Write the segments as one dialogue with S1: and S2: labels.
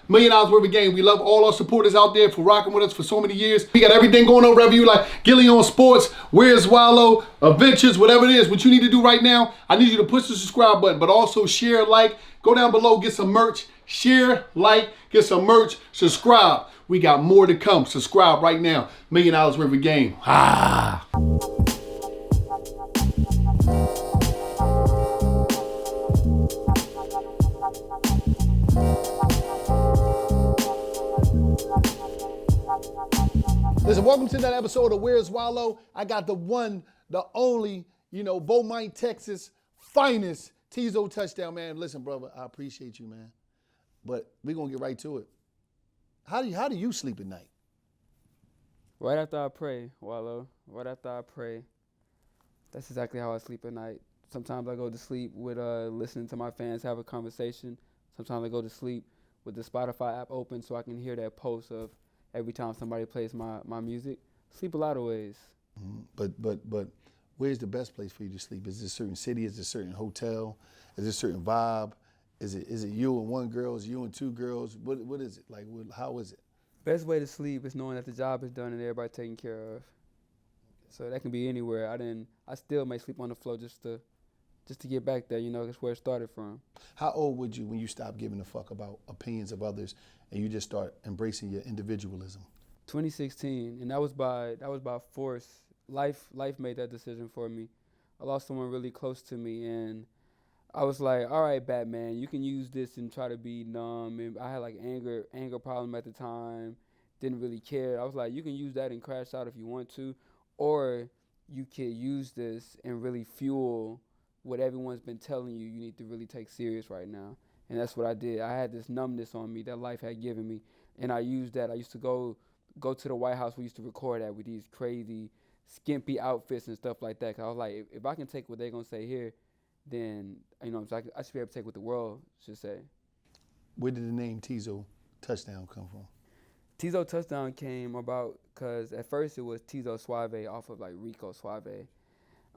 S1: $1 million worth of game. We love all our supporters out there for rocking with us for so many years. We got everything going on wherever you like. Gilly on Sports, Where's Wallo, Adventures, whatever it is. What you need to do right now, I need you to push the subscribe button, but also share, like, go down below, get some merch. Share, like, get some merch, subscribe. We got more to come. Subscribe right now. $1 million worth of game. Ah. Listen, welcome to that episode of Where's Wallo. I got the one, the only, Beaumont, Texas, finest Teezo touchdown, man. Listen, brother, I appreciate you, man. But we're going to get right to it. How do you sleep at night?
S2: Right after I pray, Wallo. Right after I pray. That's exactly how I sleep at night. Sometimes I go to sleep with listening to my fans have a conversation. Sometimes I go to sleep with the Spotify app open so I can hear that pulse of every time somebody plays my music. Sleep a lot of ways.
S1: Mm-hmm. But where's the best place for you to sleep? Is it a certain city? Is it a certain hotel? Is it a certain vibe? Is it you and one girl? Is it you and two girls? What is it? Like, how is it?
S2: Best way to sleep is knowing that the job is done and everybody taken care of. So that can be anywhere. I still may sleep on the floor just to get back there, that's where it started from.
S1: How old would you when you stopped giving a fuck about opinions of others and you just start embracing your individualism?
S2: 2016, and that was by force. Life made that decision for me. I lost someone really close to me, and I was like, all right, Batman, you can use this and try to be numb. And I had like anger problem at the time, didn't really care. I was like, you can use that and crash out if you want to, or you could use this and really fuel what everyone's been telling you need to really take serious right now. And that's what I did. I had this numbness on me that life had given me, and I used that. I used to go to the White House. We used to record at with these crazy, skimpy outfits and stuff like that. Cause I was like, if I can take what they're gonna say here, then I should be able to take what the world should say.
S1: Where did the name Teezo Touchdown come from?
S2: Teezo Touchdown came about because at first it was Teezo Suave off of like Rico Suave.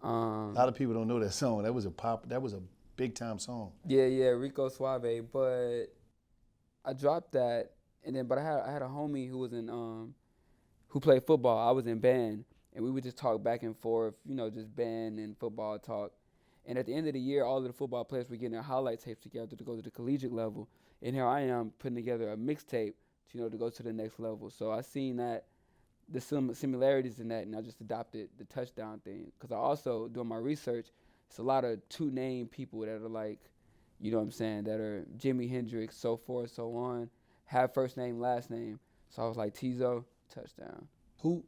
S1: A lot of people don't know that song. That was a big time song.
S2: Yeah, Rico Suave. But I dropped that, but I had a homie who was who played football. I was in band, and we would just talk back and forth, just band and football talk. And at the end of the year, all of the football players were getting their highlight tapes together to go to the collegiate level. And here I am putting together a mixtape, to go to the next level. So I seen that the similarities in that, and I just adopted the touchdown thing. Because I also, doing my research, it's a lot of two-name people that are like, that are Jimi Hendrix, so forth, so on, have first name, last name. So I was like, Teezo, touchdown.
S1: Who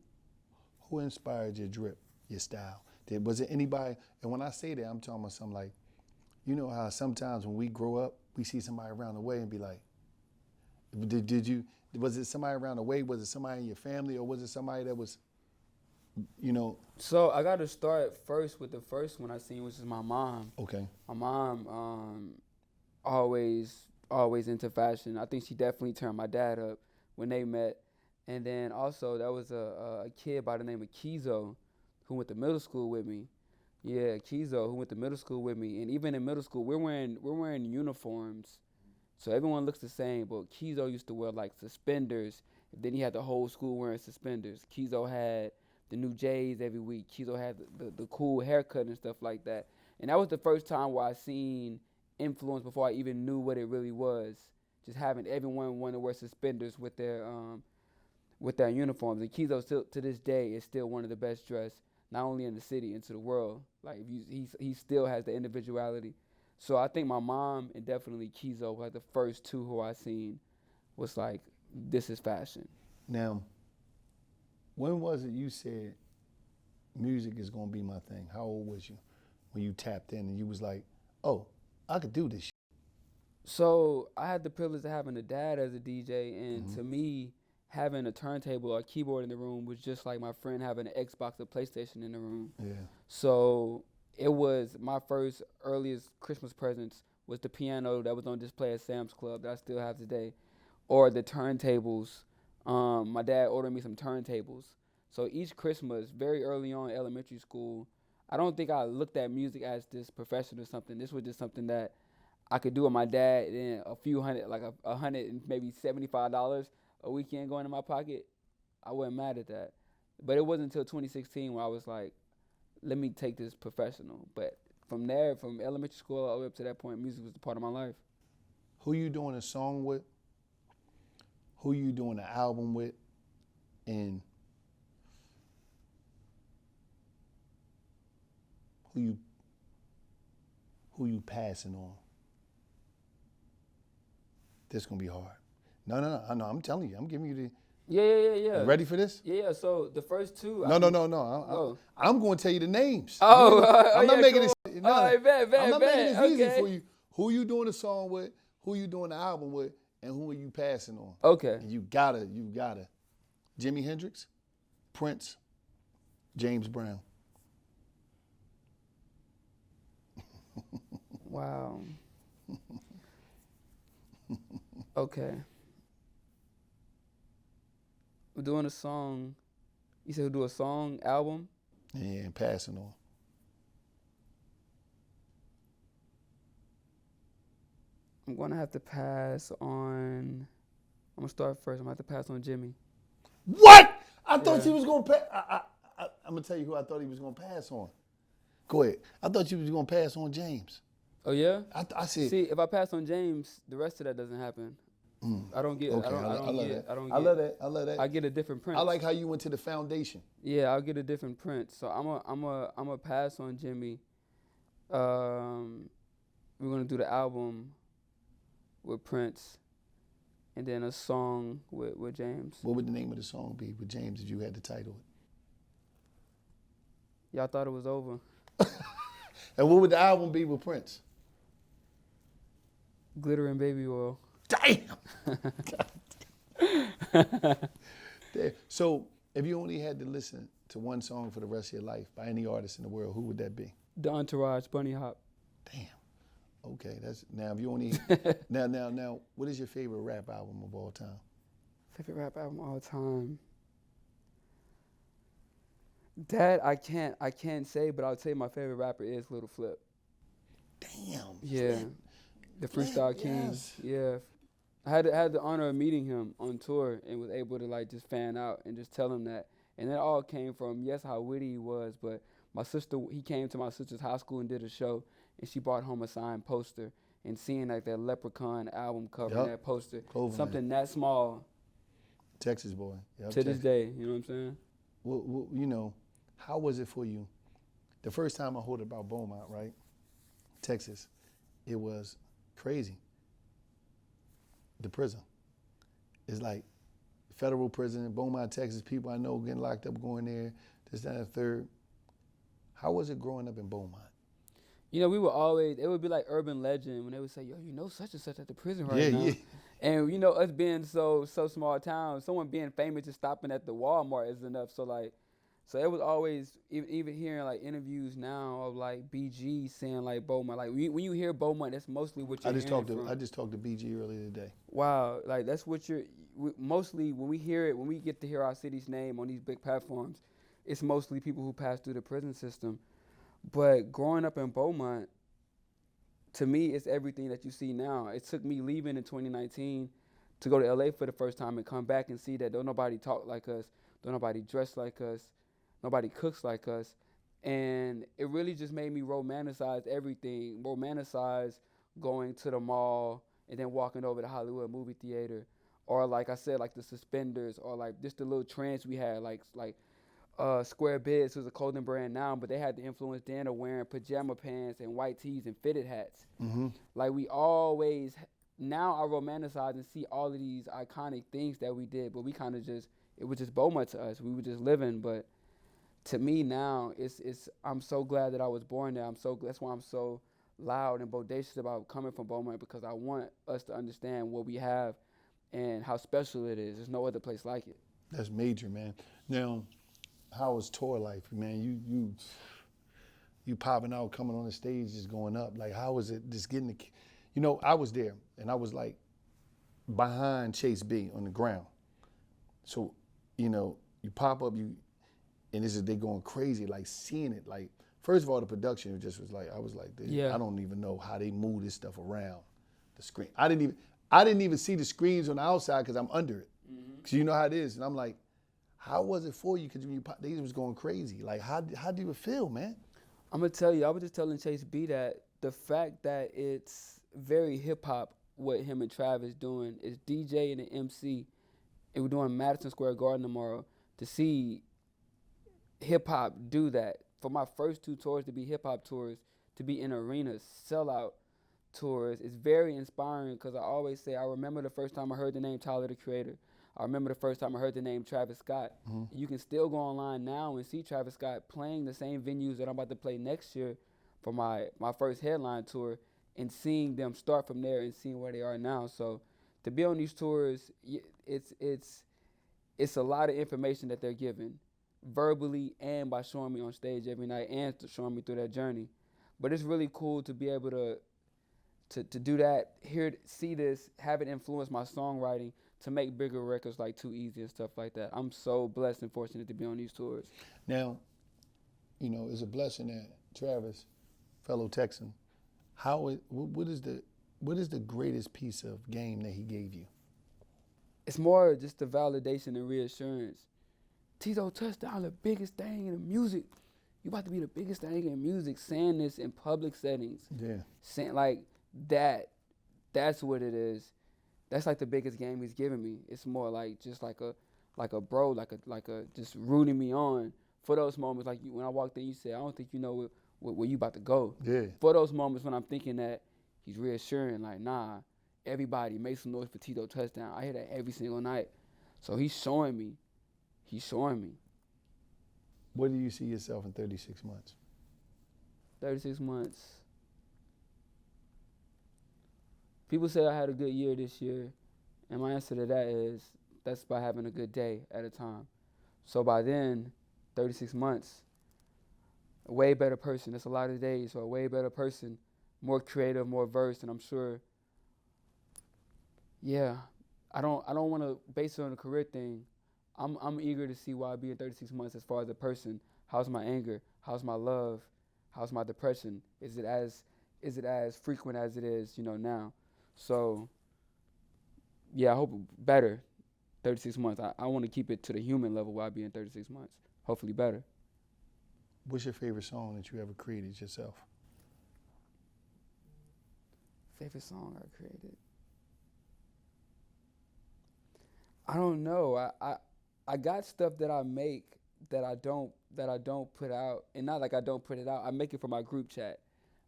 S1: inspired your drip, your style? Was it anybody? And when I say that, I'm talking about something like, how sometimes when we grow up, we see somebody around the way and be like, was it somebody around the way? Was it somebody in your family, or was it somebody that was,
S2: So I got to start first with the first one I seen, which is my mom.
S1: Okay.
S2: My mom, always into fashion. I think she definitely turned my dad up when they met. And then also there was a kid by the name of Teezo who went to middle school with me. Yeah, Teezo, who went to middle school with me. And even in middle school, we're wearing uniforms. So everyone looks the same, but Teezo used to wear like suspenders. Then he had the whole school wearing suspenders. Teezo had the new J's every week. Teezo had the cool haircut and stuff like that. And that was the first time where I seen influence before I even knew what it really was. Just having everyone want to wear suspenders with their uniforms. And Teezo still to this day is still one of the best dressed, not only in the city, into the world. Like he still has the individuality. So I think my mom and definitely Teezo were like the first two who I seen was like, this is fashion.
S1: Now, when was it you said music is gonna be my thing? How old was you when you tapped in and you was like, oh, I could do this shit?
S2: So I had the privilege of having a dad as a DJ, and to me, having a turntable or a keyboard in the room was just like my friend having an Xbox or PlayStation in the room.
S1: Yeah.
S2: So it was my first earliest Christmas presents was the piano that was on display at Sam's Club that I still have today, or the turntables. My dad ordered me some turntables. So each Christmas, very early on in elementary school, I don't think I looked at music as this profession or something. This was just something that I could do with my dad, and a few hundred, like a hundred and maybe $75 a weekend going in my pocket, I wasn't mad at that. But it wasn't until 2016 where I was like, let me take this professional. But from there, from elementary school all the way up to that point, music was a part of my life.
S1: Who you doing a song with? Who you doing an album with? And who you passing on? This gonna be hard. No. I know. I'm telling you. I'm giving you the.
S2: Yeah.
S1: You ready for this?
S2: Yeah. So the first two.
S1: No. I'm going to tell you the names.
S2: Oh,
S1: I'm not making
S2: cool.
S1: this.
S2: All right, bet.
S1: I'm not making this easy
S2: Okay.
S1: for you. Who you doing a song with? Who you doing the album with? And who are you passing on?
S2: Okay.
S1: And you gotta. Jimi Hendrix, Prince, James Brown.
S2: Wow. Okay. We're doing a song. You said we'll do a song, album?
S1: Yeah, and passing on.
S2: I'm going to have to pass on. I'm going to start first. I'm going to have to pass on Jimmy.
S1: What? I thought you was going to pass. I'm going to tell you who I thought he was going to pass on. Go ahead. I thought you was going to pass on James.
S2: Oh, yeah?
S1: I said.
S2: See, if I pass on James, the rest of that doesn't happen. I don't get.
S1: Okay,
S2: I
S1: love that.
S2: I get a different print.
S1: I like how you went to the foundation.
S2: Yeah, I'll get a different print. So I'm a pass on Jimmy. We're gonna do the album with Prince, and then a song with James.
S1: What would the name of the song be with James if you had to title it?
S2: Y'all thought it was over.
S1: And what would the album be with Prince?
S2: Glitter and Baby Oil.
S1: Damn. So, if you only had to listen to one song for the rest of your life by any artist in the world, who would that be?
S2: The Entourage, Bunny Hop.
S1: Damn. Okay, that's now. If you only now, what is your favorite rap album of all time?
S2: Favorite rap album of all time. That I can't say, but I'll tell you my favorite rapper is Little Flip.
S1: Damn.
S2: Yeah,
S1: Flip.
S2: the Freestyle King.
S1: Yes.
S2: Yeah, I had the honor of meeting him on tour and was able to like just fan out and just tell him that. And it all came from how witty he was, but he came to my sister's high school and did a show, and she brought home a signed poster. And seeing like that Leprechaun album cover and that poster, something that small.
S1: Texas boy. Yep,
S2: to this day, you know what I'm saying?
S1: Well, how was it for you? The first time I heard about Beaumont, right? Texas, it was crazy. The prison. It's like federal prison, Beaumont, Texas, people I know getting locked up, going there, this, that, and the third. How was it growing up in Beaumont?
S2: We were always, it would be like urban legend when they would say, yo, such and such at the prison right now.
S1: Yeah.
S2: And, us being so small town, someone being famous just stopping at the Walmart is enough. So it was always, even hearing like interviews now of like BG saying like Beaumont, like when you hear Beaumont, that's mostly what you're
S1: I just
S2: hearing
S1: talked to BG earlier today.
S2: Wow, like that's what mostly when we hear it, when we get to hear our city's name on these big platforms, it's mostly people who pass through the prison system. But growing up in Beaumont, to me, it's everything that you see now. It took me leaving in 2019 to go to LA for the first time and come back and see that don't nobody talk like us, don't nobody dress like us, nobody cooks like us. And it really just made me romanticize everything, romanticize going to the mall and then walking over to Hollywood movie theater. Or like I said, like the suspenders, or like just the little trends we had, like Square Biz was a clothing brand now, but they had the influence then of wearing pajama pants and white tees and fitted hats.
S1: Mm-hmm.
S2: Like we always, now I romanticize and see all of these iconic things that we did, but we kind of it was just Beaumont to us. We were just living, but to me now, I'm so glad that I was born there. That's why I'm so loud and bodacious about coming from Beaumont, because I want us to understand what we have and how special it is. There's no other place like it.
S1: That's major, man. Now, how was tour life, man? You popping out, coming on the stage, just going up. Like, how was it just getting I was there, and I was like behind Chase B on the ground. So, you pop up, and they going crazy, like seeing it, like First of all, the production just was like, I was like,
S2: Yeah.
S1: I don't even know how they move this stuff around the screen. I didn't even see the screens on the outside because I'm under it. Because you know how it is. And I'm like, how was it for you? Because they was going crazy. Like, how do you feel, man?
S2: I'm gonna tell you, I was just telling Chase B that the fact that it's very hip hop, what him and Travis doing is DJ and an MC, and we're doing Madison Square Garden tomorrow. To see hip hop do that, for my first 2 tours to be hip hop tours, to be in arenas, sellout tours, is very inspiring. Because I always say, I remember the first time I heard the name Tyler the Creator. I remember the first time I heard the name Travis Scott. You can still go online now and see Travis Scott playing the same venues that I'm about to play next year for my first headline tour, and seeing them start from there and seeing where they are now. So to be on these tours, it's a lot of information that they're giving, verbally and by showing me on stage every night and showing me through that journey. But it's really cool to be able to do that, see this, have it influence my songwriting, to make bigger records like Too Easy and stuff like that. I'm so blessed and fortunate to be on these tours.
S1: Now, you know, it's a blessing that Travis, fellow Texan, what is the greatest piece of game that he gave you?
S2: It's more just the validation and reassurance. Teezo touchdown, the biggest thing in music. You about to be the biggest thing in music, saying this in public settings.
S1: Yeah.
S2: Saying like that, that's what it is. That's like the biggest game he's given me. It's more like just like a bro, like a just rooting me on for those moments. Like when I walked in, you said, I don't think you know where you about to go.
S1: Yeah.
S2: For those moments when I'm thinking that he's reassuring, like, nah, everybody make some noise for Teezo touchdown. I hear that every single night. So he's showing me.
S1: Where do you see yourself in 36 months?
S2: 36 months. People say I had a good year this year, and my answer to that is that's by having a good day at a time. So by then, 36 months, a way better person. That's a lot of days, so a way better person, more creative, more versed, and I'm sure, yeah, I don't want to base it on a career thing. I'm eager to see where I'll be in 36 months as far as a person. How's my anger? How's my love? How's my depression? Is it as frequent as it is, now? So, yeah, I hope better. 36 months. I want to keep it to the human level where I'll be in 36 months. Hopefully better.
S1: What's your favorite song that you ever created yourself?
S2: Favorite song I created? I don't know. I got stuff that I make that I don't put out, and not like I don't put it out. I make it for my group chat.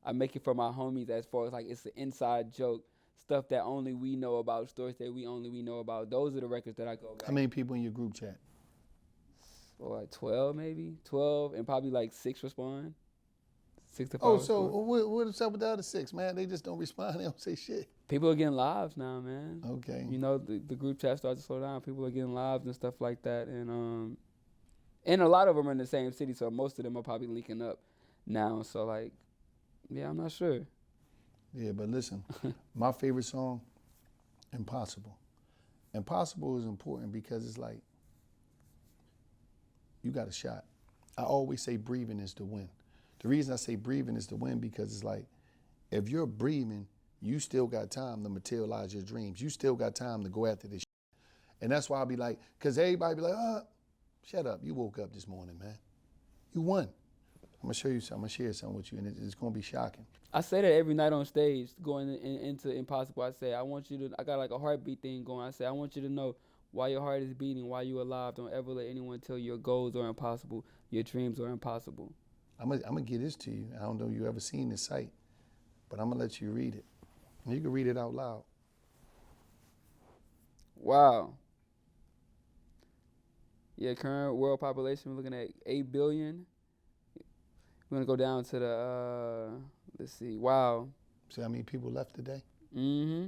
S2: I make it for my homies, as far as like it's an inside joke, stuff that only we know about, stories that we know about. Those are the records that I go back.
S1: How many people in your group chat?
S2: Or like 12 maybe, 12, and probably like 6 respond. 6 to 5.
S1: Oh, so what's up with the other 6, man? They just don't respond. They don't say shit.
S2: People are getting lives now, man.
S1: Okay.
S2: The group chat starts to slow down. People are getting lives and stuff like that, and a lot of them are in the same city, so most of them are probably linking up now. So like, yeah, I'm not sure.
S1: Yeah, but listen, my favorite song, Impossible. Impossible is important because it's like, you got a shot. I always say breathing is the win. The reason I say breathing is the win because it's like, if you're breathing, you still got time to materialize your dreams. You still got time to go after this shit. And that's why I'll be like, because everybody be like, shut up. You woke up this morning, man. You won. I'm going to show you something. I'm going to share something with you, and it's going to be shocking.
S2: I say that every night on stage, going into Impossible. I say, I got like a heartbeat thing going. I say, I want you to know why your heart is beating, why you're alive. Don't ever let anyone tell you your goals are impossible, your dreams are impossible.
S1: I'm gonna get this to you. I don't know if you ever seen this site, but I'm going to let you read it. And you can read it out loud.
S2: Wow. Yeah, current world population, we're looking at 8 billion. We're going to go down to the, let's see, wow.
S1: See how many people left today?
S2: Mm-hmm.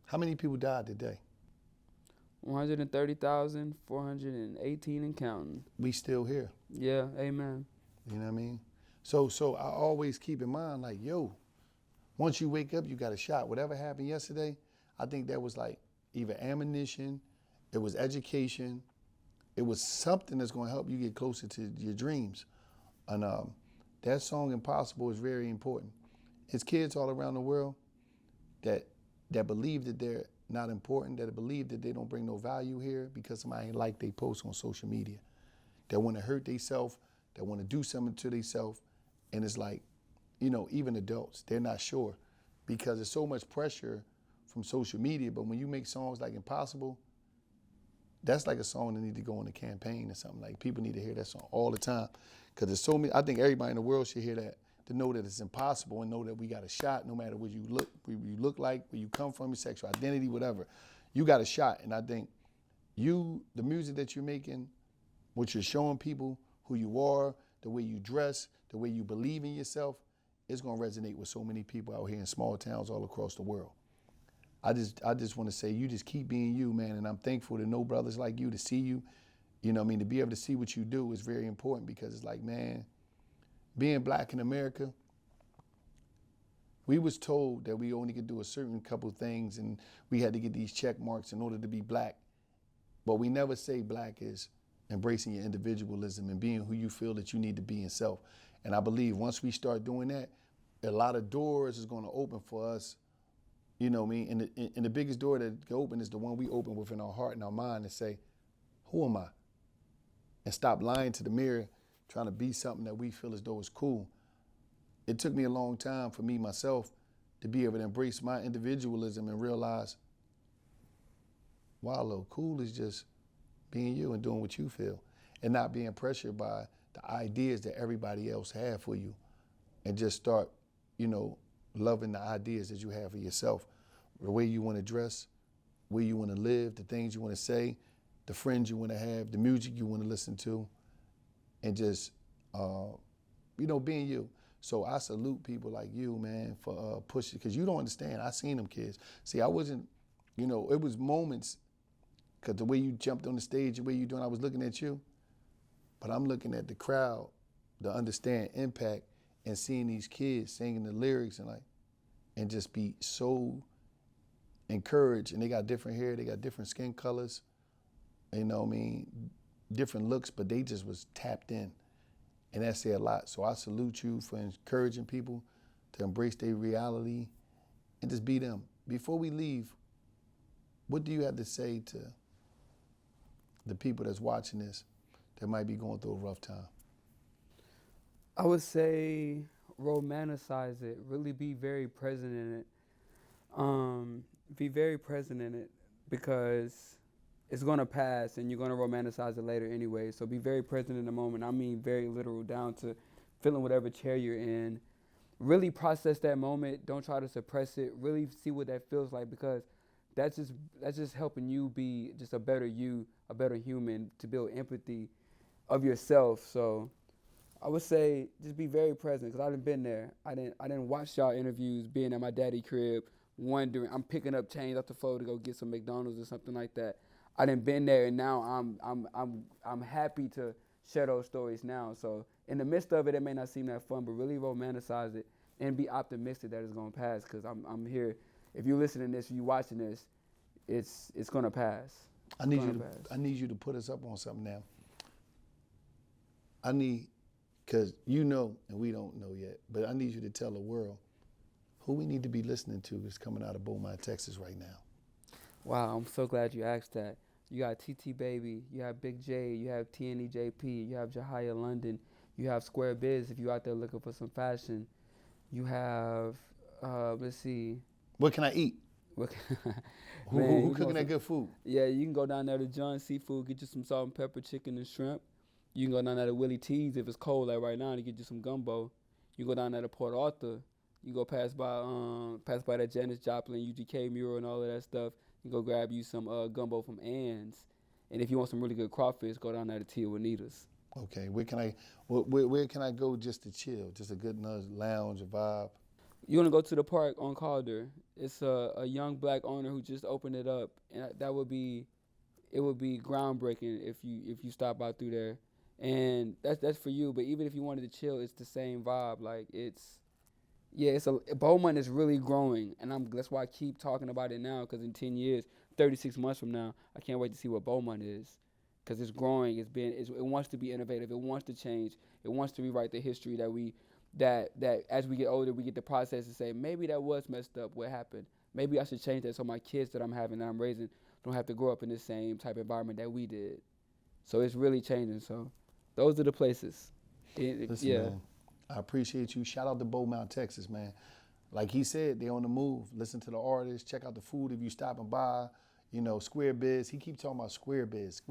S1: How many people died today?
S2: 130,418 and counting.
S1: We still here.
S2: Yeah, amen.
S1: You know what I mean? So I always keep in mind, like, yo, once you wake up, you got a shot. Whatever happened yesterday, I think that was like either ammunition, it was education, it was something that's going to help you get closer to your dreams. And That song Impossible is very important. It's kids all around the world that believe that they're not important, that believe that they don't bring no value here because somebody ain't like they post on social media. That want to hurt themselves, that want to do something to themselves. And it's like, you know, even adults, they're not sure because there's so much pressure from social media. But when you make songs like Impossible, that's like a song that need to go on a campaign or something. Like people need to hear that song all the time because there's so many. I think everybody in the world should hear that, to know that it's impossible and know that we got a shot no matter what you look like, where you come from, your sexual identity, whatever. You got a shot. And I think the music that you're making, what you're showing people, who you are, the way you dress, the way you believe in yourself, it's gonna resonate with so many people out here in small towns all across the world. I just want to say, you just keep being you, man, and I'm thankful to know brothers like you, to see you. You know what I mean? To be able to see what you do is very important because it's like, man, being black in America, we was told that we only could do a certain couple things and we had to get these check marks in order to be black. But we never say black is embracing your individualism and being who you feel that you need to be in self. And I believe once we start doing that, a lot of doors is going to open for us. You know what I mean? And the biggest door that can open is the one we open within our heart and our mind and say, who am I? And stop lying to the mirror, trying to be something that we feel as though is cool. It took me a long time for me, myself, to be able to embrace my individualism and realize, Wallo, cool is just being you and doing what you feel and not being pressured by the ideas that everybody else have for you, and just start, you know, loving the ideas that you have for yourself, the way you want to dress, where you want to live, the things you want to say, the friends you want to have, the music you want to listen to, and just, you know, being you. So I salute people like you, man, for pushing, because you don't understand. I seen them kids. See, I wasn't, you know, it was moments, because the way you jumped on the stage, the way you doing, I was looking at you, but I'm looking at the crowd to understand impact and seeing these kids singing the lyrics and just be so encouraged. And they got different hair, they got different skin colors, you know what I mean, different looks, but they just was tapped in. And that said a lot. So I salute you for encouraging people to embrace their reality and just be them. Before we leave, what do you have to say to the people that's watching this that might be going through a rough time?
S2: I would say romanticize it. Really be very present in it. Be very present in it because it's gonna pass and you're gonna romanticize it later anyway. So be very present in the moment. I mean very literal, down to feeling whatever chair you're in. Really process that moment. Don't try to suppress it. Really see what that feels like, because that's just helping you be just a better you, a better human, to build empathy of yourself. So I would say just be very present, because I done been there. I didn't watch y'all interviews being at my daddy crib, wondering, I'm picking up change off the floor to go get some McDonald's or something like that. I done been there, and now I'm happy to share those stories now. So in the midst of it, it may not seem that fun, but really romanticize it and be optimistic that it's gonna pass. Because I'm here. If you're listening to this, you watching this, it's gonna pass.
S1: I need you to put us up on something now. Because you know, and we don't know yet, but I need you to tell the world who we need to be listening to is coming out of Beaumont, Texas right now.
S2: Wow, I'm so glad you asked that. You got TT Baby, you have Big J, you have TNEJP, you have Jahia London, you have Square Biz if you out there looking for some fashion. You have, let's see.
S1: What can I eat?
S2: Man,
S1: who cooking that good food?
S2: Yeah, you can go down there to John Seafood, get you some salt and pepper chicken and shrimp. You can go down there to Willie T's if it's cold like right now to get you some gumbo. You go down there to Port Arthur. You go pass by that Janis Joplin UGK mural and all of that stuff. You go grab you some gumbo from Ann's. And if you want some really good crawfish, go down there to Tia Juanita's.
S1: Okay, where can I go just to chill, just a good lounge, a vibe?
S2: You want to go to the park on Calder. It's a young black owner who just opened it up, and it would be groundbreaking if you stop out through there. And that's for you. But even if you wanted to chill, it's the same vibe. Like Beaumont is really growing, and that's why I keep talking about it now. Because in 10 years, 36 months from now, I can't wait to see what Beaumont is. Because it's growing. It wants to be innovative. It wants to change. It wants to rewrite the history that we that as we get older, we get the process to say, maybe that was messed up, what happened? Maybe I should change that so my kids that I'm having, that I'm raising, don't have to grow up in the same type of environment that we did. So it's really changing. So those are the places.
S1: Listen, man, I appreciate you. Shout out to Beaumont, Texas, man. Like he said, they on the move. Listen to the artists. Check out the food if you stopping by. You know, Square Biz. He keep talking about Square Biz.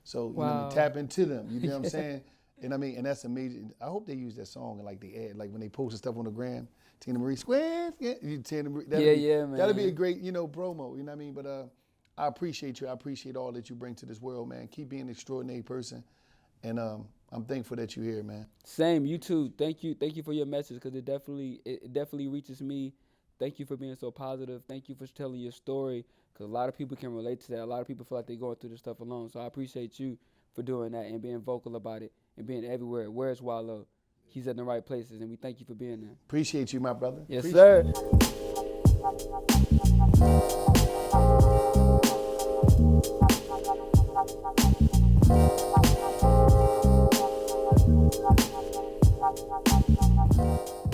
S1: So, you know what I mean, tap into them. You know what I'm saying? And I mean, and that's amazing. I hope they use that song and like the ad, like when they posted stuff on the gram. Tina Marie Square. Tina Marie.
S2: Man.
S1: That'll be a great, you know, promo. You know what I mean? But I appreciate you. I appreciate all that you bring to this world, man. Keep being an extraordinary person. And I'm thankful that you're here, man.
S2: Same, you too. Thank you for your message, because it definitely reaches me. Thank you for being so positive. Thank you for telling your story, because a lot of people can relate to that. A lot of people feel like they're going through this stuff alone. So I appreciate you for doing that and being vocal about it and being everywhere. Where's Wallo? He's in the right places, and we thank you for being there.
S1: Appreciate you, my brother.
S2: Yes,
S1: Appreciate
S2: sir.